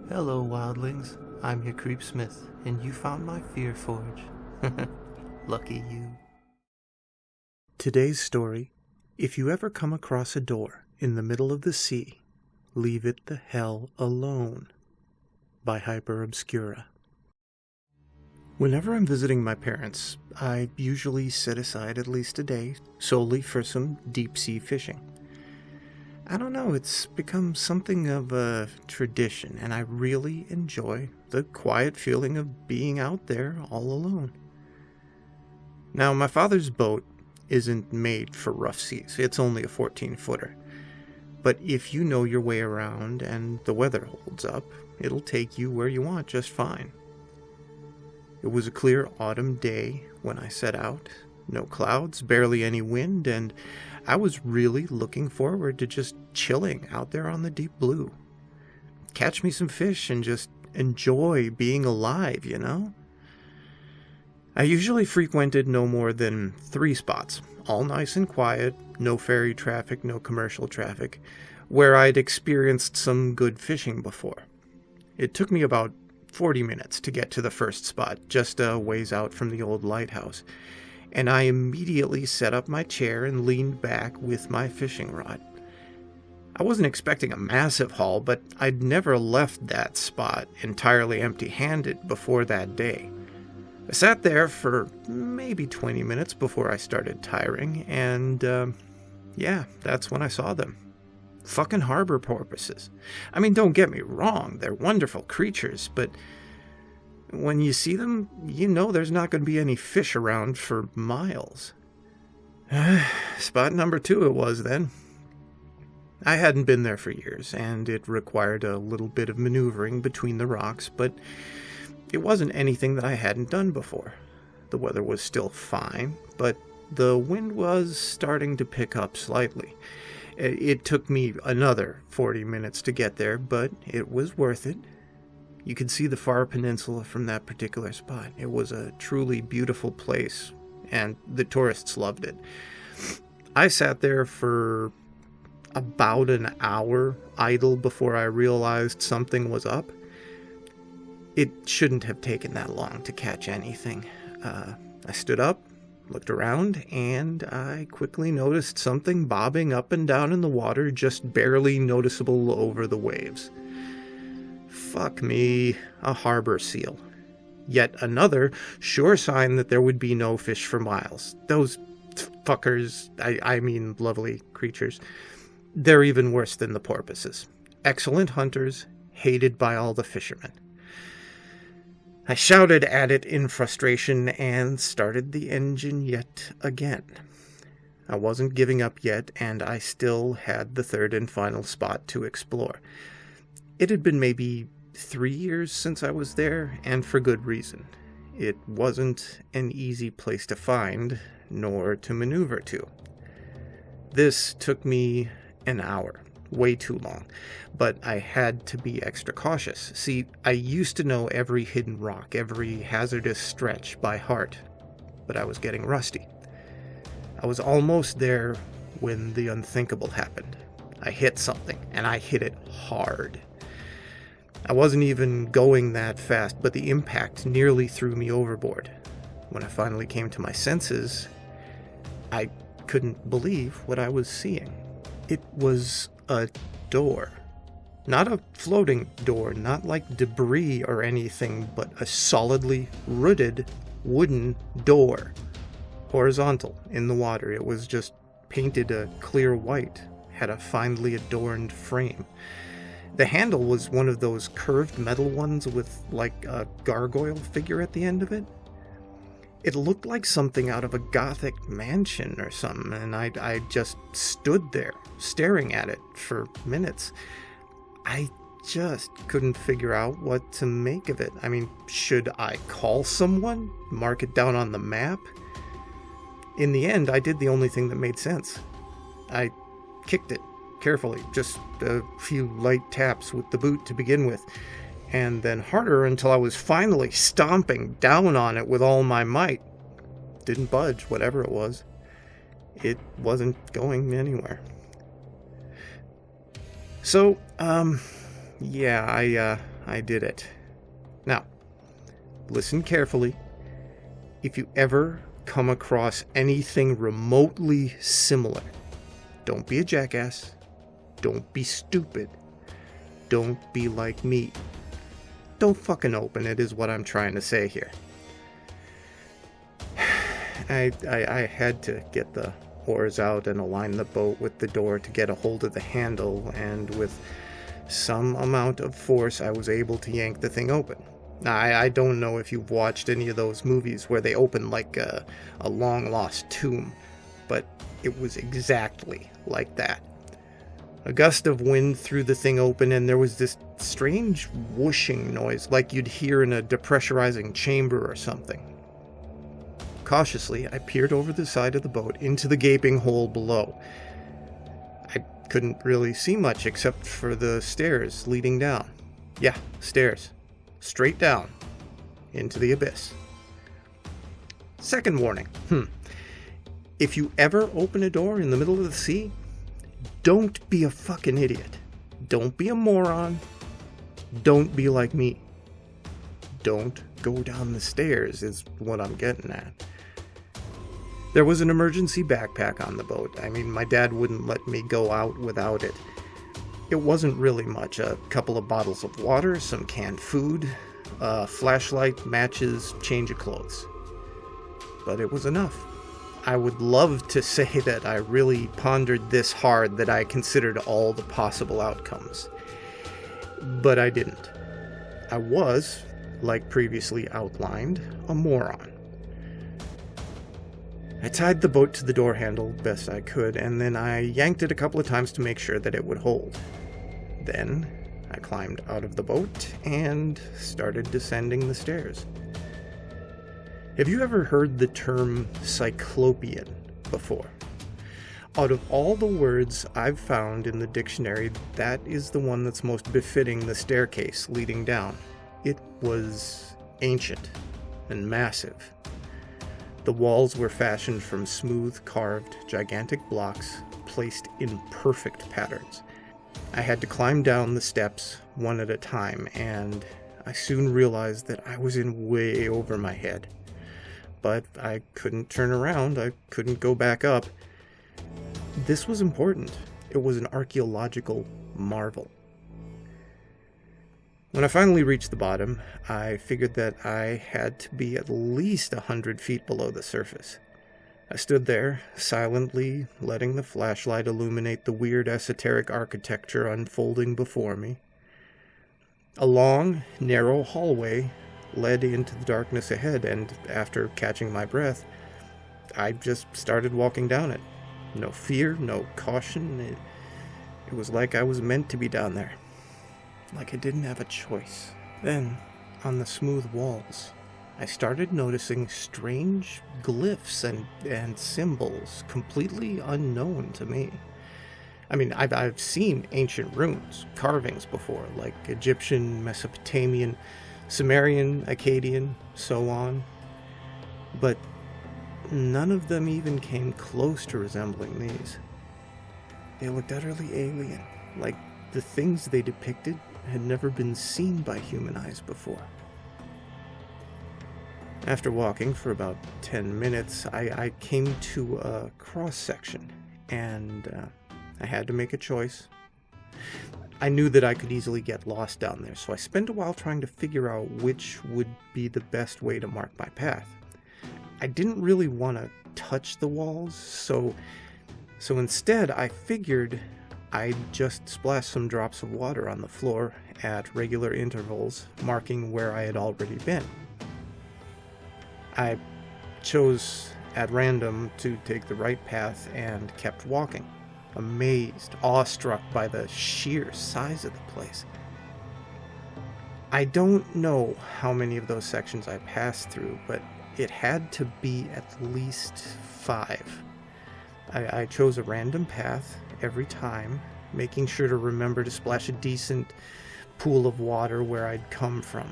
Hello, wildlings. I'm your Creepsmith, and you found my Fear Forge. Lucky you. Today's story: if you ever come across a door in the middle of the sea, leave it the hell alone. By Hyperobscura. Whenever I'm visiting my parents, I usually set aside at least a day solely for some deep-sea fishing. I don't know, it's become something of a tradition, and I really enjoy the quiet feeling of being out there all alone. Now, my father's boat isn't made for rough seas. It's only a 14-footer. But if you know your way around and the weather holds up, it'll take you where you want just fine. It was a clear autumn day when I set out. No clouds, barely any wind, and I was really looking forward to just chilling out there on the deep blue. Catch me some fish and just enjoy being alive, you know? I usually frequented no more than 3 spots, all nice and quiet, no ferry traffic, no commercial traffic, where I'd experienced some good fishing before. It took me about 40 minutes to get to the first spot, just a ways out from the old lighthouse, and I immediately set up my chair and leaned back with my fishing rod. I wasn't expecting a massive haul, but I'd never left that spot entirely empty-handed before that day. I sat there for maybe 20 minutes before I started tiring, and yeah, that's when I saw them. Fucking harbor porpoises. I mean, don't get me wrong, they're wonderful creatures, but when you see them, you know there's not going to be any fish around for miles. Spot number 2 it was then. I hadn't been there for years, and it required a little bit of maneuvering between the rocks, but it wasn't anything that I hadn't done before. The weather was still fine, but the wind was starting to pick up slightly. It took me another 40 minutes to get there, but it was worth it. You could see the far peninsula from that particular spot. It was a truly beautiful place, and the tourists loved it. I sat there for about an hour idle before I realized something was up. It shouldn't have taken that long to catch anything. I stood up, looked around, and I quickly noticed something bobbing up and down in the water, just barely noticeable over the waves. Fuck me, a harbor seal. Yet another sure sign that there would be no fish for miles. Those fuckers, I mean lovely creatures, they're even worse than the porpoises. Excellent hunters, hated by all the fishermen. I shouted at it in frustration and started the engine yet again. I wasn't giving up yet, and I still had the third and final spot to explore. It had been maybe 3 years since I was there, and for good reason. It wasn't an easy place to find, nor to maneuver to. This took me an hour. Way too long, but I had to be extra cautious. See, I used to know every hidden rock, every hazardous stretch by heart, but I was getting rusty. I was almost there when the unthinkable happened. I hit something, and I hit it hard. I wasn't even going that fast, but the impact nearly threw me overboard. When I finally came to my senses, I couldn't believe what I was seeing. It was a door. Not a floating door, not like debris or anything, but a solidly rooted wooden door. Horizontal in the water. It was just painted a clear white, had a finely adorned frame. The handle was one of those curved metal ones with like a gargoyle figure at the end of it. It looked like something out of a Gothic mansion or something, and I just stood there, staring at it for minutes. I just couldn't figure out what to make of it. I mean, should I call someone? Mark it down on the map? In the end, I did the only thing that made sense. I kicked it, carefully, just a few light taps with the boot to begin with, and then harder until I was finally stomping down on it with all my might. Didn't budge, whatever it was. It wasn't going anywhere. So, yeah, I did it. Now, listen carefully. If you ever come across anything remotely similar, don't be a jackass. Don't be stupid. Don't be like me. Don't fucking open it, is what I'm trying to say here. I had to get the oars out and align the boat with the door to get a hold of the handle, and with some amount of force I was able to yank the thing open. Now, I don't know if you've watched any of those movies where they open like a long-lost tomb, but it was exactly like that. A gust of wind threw the thing open, and there was this strange whooshing noise like you'd hear in a depressurizing chamber or something. Cautiously, I peered over the side of the boat into the gaping hole below. I couldn't really see much except for the stairs leading down. Yeah, stairs. Straight down. Into the abyss. Second warning. If you ever open a door in the middle of the sea, don't be a fucking idiot. Don't be a moron. Don't be like me. Don't go down the stairs is what I'm getting at. There was an emergency backpack on the boat. I mean, my dad wouldn't let me go out without it. It wasn't really much. A couple of bottles of water, some canned food, a flashlight, matches, change of clothes. But it was enough. I would love to say that I really pondered this hard, that I considered all the possible outcomes. But I didn't. I was, like previously outlined, a moron. I tied the boat to the door handle best I could, and then I yanked it a couple of times to make sure that it would hold. Then I climbed out of the boat and started descending the stairs. Have you ever heard the term cyclopean before? Out of all the words I've found in the dictionary, that is the one that's most befitting the staircase leading down. It was ancient and massive. The walls were fashioned from smooth, carved, gigantic blocks placed in perfect patterns. I had to climb down the steps one at a time, and I soon realized that I was in way over my head. But I couldn't turn around, I couldn't go back up. This was important. It was an archaeological marvel. When I finally reached the bottom, I figured that I had to be at least 100 feet below the surface. I stood there, silently letting the flashlight illuminate the weird esoteric architecture unfolding before me. A long, narrow hallway led into the darkness ahead, and after catching my breath, I just started walking down it. No fear, no caution. It was like I was meant to be down there. Like I didn't have a choice. Then, on the smooth walls, I started noticing strange glyphs and symbols completely unknown to me. I mean, I've seen ancient runes, carvings before, like Egyptian, Mesopotamian, Sumerian, Akkadian, so on. But none of them even came close to resembling these. They looked utterly alien, like the things they depicted had never been seen by human eyes before. After walking for about 10 minutes, I came to a cross-section, and I had to make a choice. I knew that I could easily get lost down there, so I spent a while trying to figure out which would be the best way to mark my path. I didn't really want to touch the walls, so instead I figured I'd just splash some drops of water on the floor at regular intervals, marking where I had already been. I chose at random to take the right path and kept walking, amazed, awestruck by the sheer size of the place. I don't know how many of those sections I passed through, but it had to be at least 5. I chose a random path every time, making sure to remember to splash a decent pool of water where I'd come from.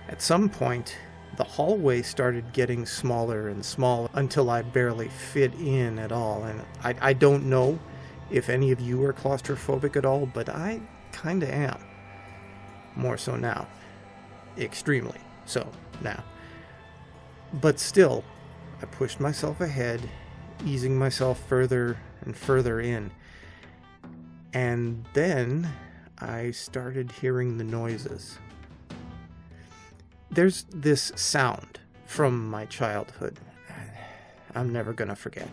At some point, the hallway started getting smaller and smaller until I barely fit in at all, and I don't know if any of you are claustrophobic at all, but I kinda am. more so now. Extremely so now. But still, I pushed myself ahead, easing myself further and further in. And then I started hearing the noises. There's this sound from my childhood I'm never gonna forget.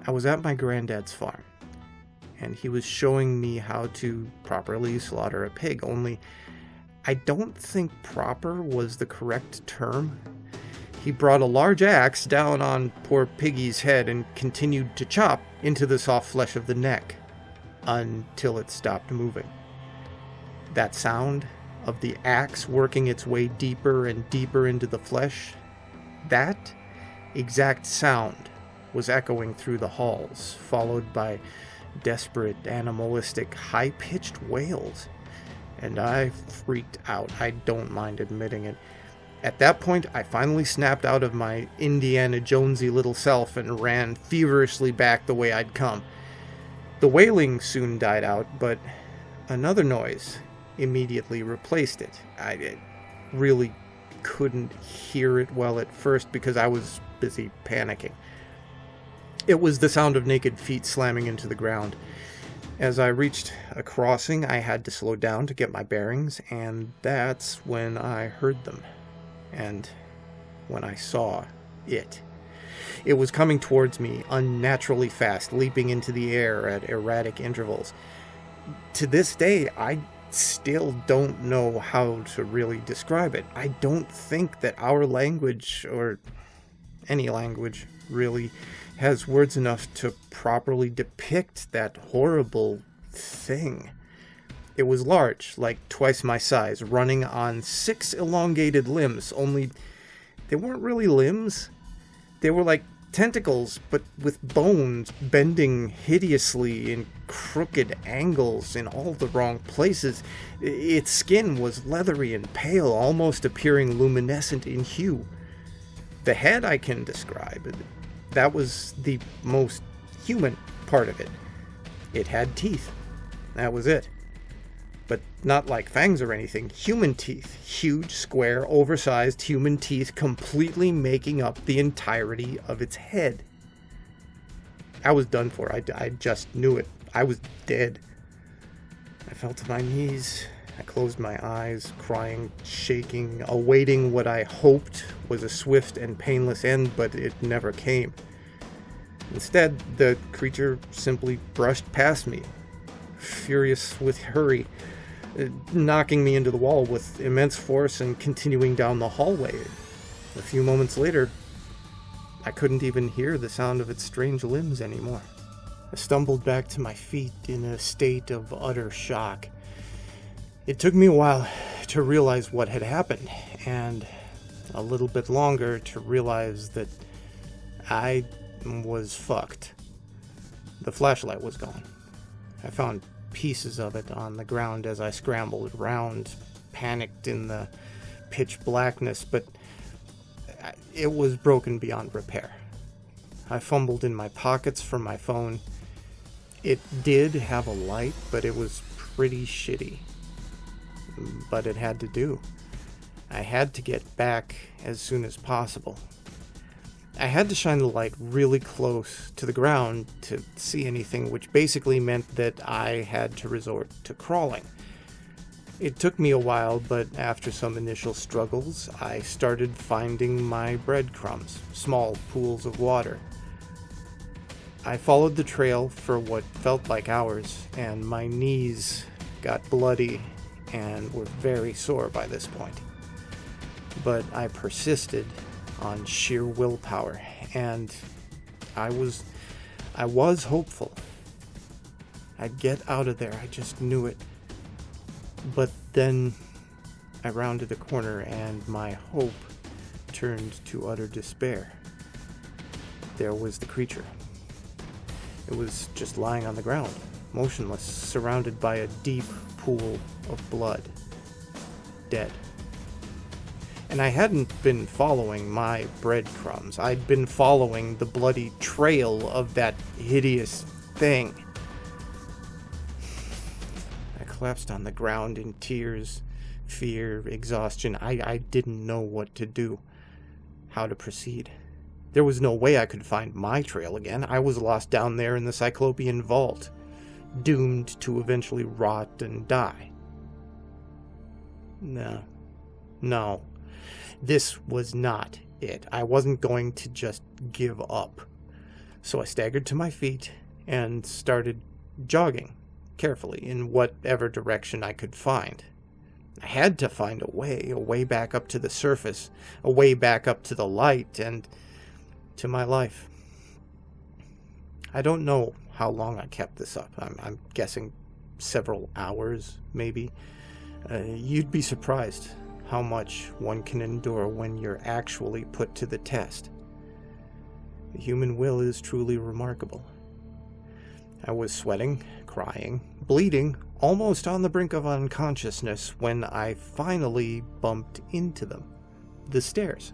I was at my granddad's farm, and he was showing me how to properly slaughter a pig, only I don't think proper was the correct term. He brought a large axe down on poor Piggy's head and continued to chop into the soft flesh of the neck until it stopped moving. That sound of the axe working its way deeper and deeper into the flesh, that exact sound was echoing through the halls, followed by desperate, animalistic, high-pitched wails. And I freaked out. I don't mind admitting it. At that point, I finally snapped out of my Indiana Jonesy little self and ran feverishly back the way I'd come. The wailing soon died out, but another noise immediately replaced it. I really couldn't hear it well at first because I was busy panicking. It was the sound of naked feet slamming into the ground. As I reached a crossing, I had to slow down to get my bearings, and that's when I heard them. And when I saw it. It was coming towards me unnaturally fast, leaping into the air at erratic intervals. To this day, I still don't know how to really describe it. I don't think that our language, or any language, really has words enough to properly depict that horrible thing. It was large, like twice my size, running on 6 elongated limbs, only they weren't really limbs. They were like tentacles, but with bones bending hideously in crooked angles in all the wrong places. Its skin was leathery and pale, almost appearing luminescent in hue. The head I can describe. That was the most human part of it. It had teeth. That was it. But not like fangs or anything. Human teeth. Huge, square, oversized human teeth completely making up the entirety of its head. I was done for. I just knew it. I was dead. I fell to my knees. I closed my eyes, crying, shaking, awaiting what I hoped was a swift and painless end, but it never came. Instead, the creature simply brushed past me, furious with hurry, knocking me into the wall with immense force and continuing down the hallway. A few moments later, I couldn't even hear the sound of its strange limbs anymore. I stumbled back to my feet in a state of utter shock. It took me a while to realize what had happened, and a little bit longer to realize that I was fucked. The flashlight was gone. I found pieces of it on the ground as I scrambled around, panicked in the pitch blackness, but it was broken beyond repair. I fumbled in my pockets for my phone. It did have a light, but it was pretty shitty. But it had to do. I had to get back as soon as possible. I had to shine the light really close to the ground to see anything, which basically meant that I had to resort to crawling. It took me a while, but after some initial struggles, I started finding my breadcrumbs, small pools of water. I followed the trail for what felt like hours, and my knees got bloody and were very sore by this point. But I persisted on sheer willpower, and I was hopeful. I'd get out of there, I just knew it. But then I rounded a corner and my hope turned to utter despair. There was the creature. It was just lying on the ground, motionless, surrounded by a deep pool of blood. Dead. And I hadn't been following my breadcrumbs. I'd been following the bloody trail of that hideous thing. I collapsed on the ground in tears, fear, exhaustion. I didn't know what to do, how to proceed. There was no way I could find my trail again. I was lost down there in the Cyclopean vault, doomed to eventually rot and die. No. This was not it. I wasn't going to just give up. So I staggered to my feet and started jogging carefully in whatever direction I could find. I had to find a way back up to the surface, a way back up to the light and to my life. I don't know how long I kept this up. I'm guessing several hours, maybe. You'd be surprised how much one can endure when you're actually put to the test. The human will is truly remarkable. I was sweating, crying, bleeding, almost on the brink of unconsciousness when I finally bumped into them. The stairs.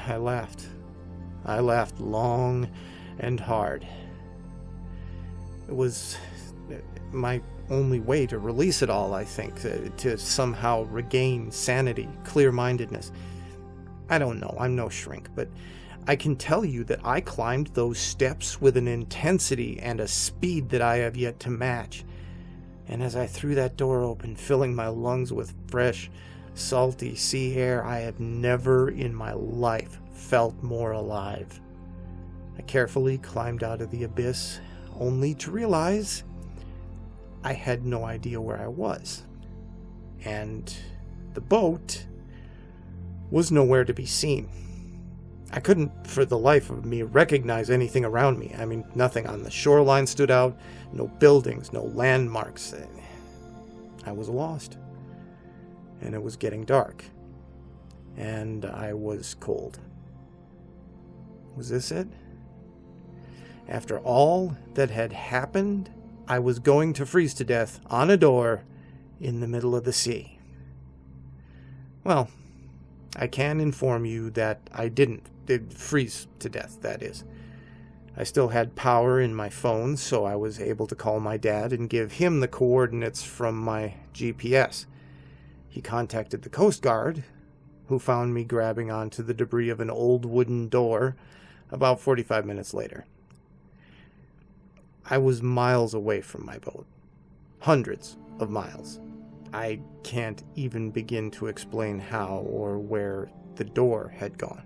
I laughed. I laughed long and hard. It was my only way to release it all, I think, to somehow regain sanity, clear-mindedness. I don't know, I'm no shrink, but I can tell you that I climbed those steps with an intensity and a speed that I have yet to match. And as I threw that door open, filling my lungs with fresh, salty sea air, I have never in my life felt more alive. I carefully climbed out of the abyss, only to realize I had no idea where I was. And the boat was nowhere to be seen. I couldn't, for the life of me, recognize anything around me. I mean, nothing on the shoreline stood out, no buildings, no landmarks. I was lost. And it was getting dark. And I was cold. Was this it? After all that had happened, I was going to freeze to death on a door in the middle of the sea. Well, I can inform you that I didn't freeze to death, that is. I still had power in my phone, so I was able to call my dad and give him the coordinates from my GPS. He contacted the Coast Guard, who found me grabbing onto the debris of an old wooden door about 45 minutes later. I was miles away from my boat. Hundreds of miles. I can't even begin to explain how or where the door had gone.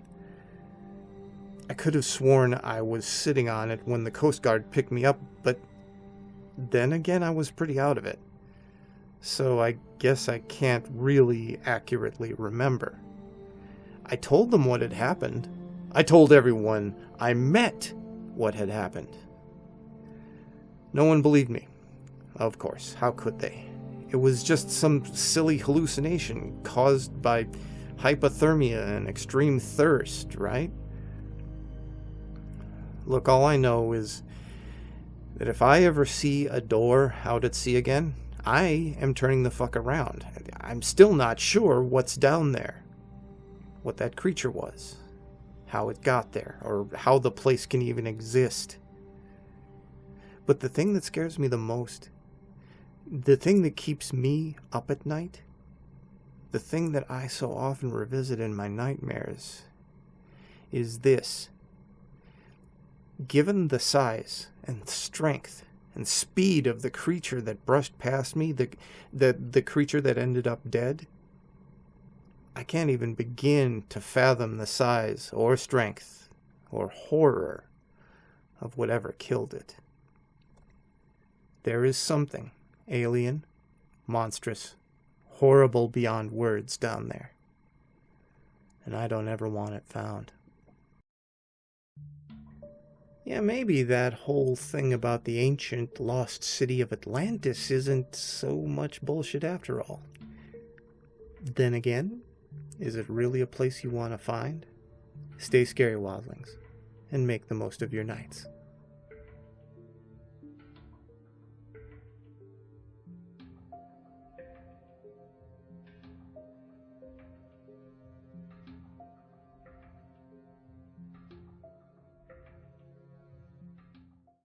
I could have sworn I was sitting on it when the Coast Guard picked me up, but then again I was pretty out of it. So I guess I can't really accurately remember. I told them what had happened. I told everyone I met what had happened. No one believed me. Of course, how could they? It was just some silly hallucination caused by hypothermia and extreme thirst, right? Look, all I know is that if I ever see a door out at sea again, I am turning the fuck around. I'm still not sure what's down there. What that creature was. How it got there. Or how the place can even exist. But the thing that scares me the most, the thing that keeps me up at night, the thing that I so often revisit in my nightmares, is this. Given the size and strength and speed of the creature that brushed past me, the creature that ended up dead, I can't even begin to fathom the size or strength or horror of whatever killed it. There is something alien, monstrous, horrible beyond words down there. And I don't ever want it found. Yeah, maybe that whole thing about the ancient lost city of Atlantis isn't so much bullshit after all. Then again, is it really a place you want to find? Stay scary, wildlings, and make the most of your nights.